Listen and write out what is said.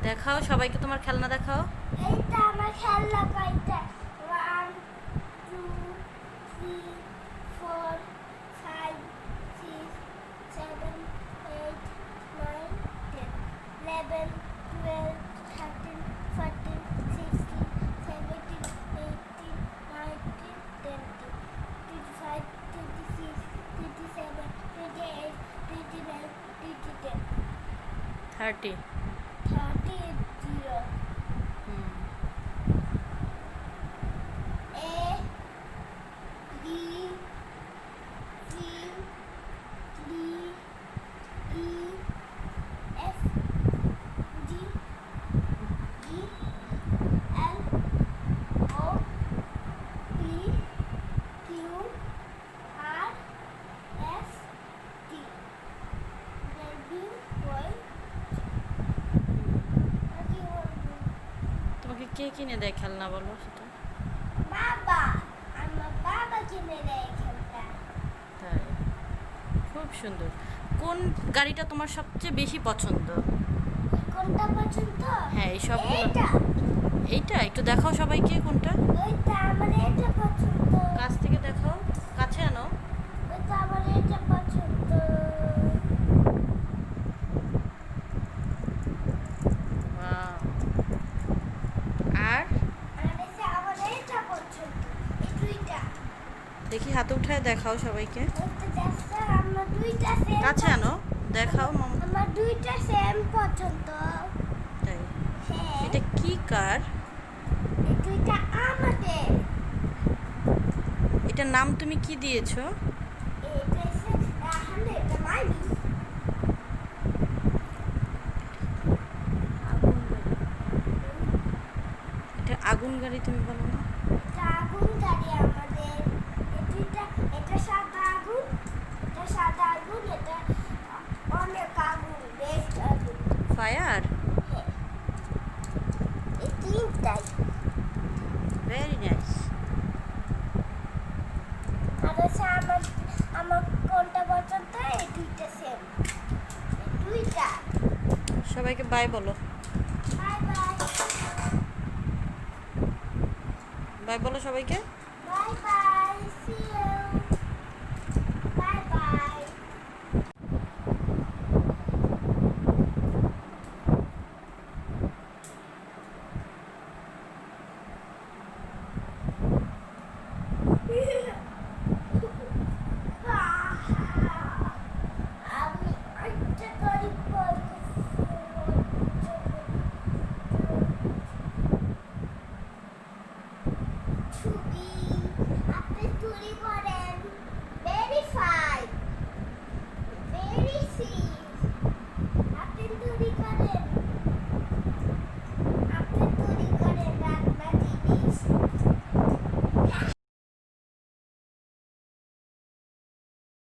দেখাও সবাইকে তোমার খেলনা দেখাও। এইটা আমার খেলনা কয়টা 1 2 3 4 5 6 7 8 9 10 11 12 13 14 16 17 18 19 20 25 26 27 28 29 30 30 30 0 A B C D E F G G L O P Q R S T W Y তোমাকে কে কিনে দেয় খেলনা বলো সেটা? বাবা আমার বাবা কিনে দেয় খেলনা। তাই, খুব সুন্দর। কোন গাড়িটা তোমার সবচেয়ে বেশি পছন্দ? কোনটা পছন্দ? হ্যাঁ, এই সবগুলো। এইটা এইটা একটু দেখাও সবাইকে কোনটা। ওইটা আমার এটা পছন্দ। কাছ থেকে দেখাও, কাছে আনো। ওইটা আমার এটা পছন্দ। Wow! আর আর এসে আমার এটা পছন্দ। এই দুইটা দেখি হাতে উঠায় দেখাও সবাইকে। ওইটা দেখছে আমার দুইটা সেম। কাছে আনো, দেখাও মামা। আমার দুইটা সেম পছন্দ। তাই, হ্যাঁ এটা কি কার? এই দুইটা আমাদের। এটার নাম তুমি কি দিয়েছো? এটা এসে রাহান, এটা মাইমি। এটা আগুন গাড়ি তুমি বলো না? এটা আগুন গাড়ি আমাদের। এই দুইটা, এটা সাদা আগুন, এটা সাদা আগুন, এটা অনেক আগুন, বেশ আগুন। ফায়ার। হ্যাঁ এই তিনটাই। Very nice. আর হচ্ছে আমার আমার কোনটা পছন্দ? এই দুইটা সেম, এই দুইটা। সবাইকে বাই বলো। Bye bye. বাই বলো সবাইকে। Bye bye, see you. Bye bye. আমি একটা গাড়ি পাইছি। ছবি আপনি চুরি করেন, ভেরি ফাস্ট।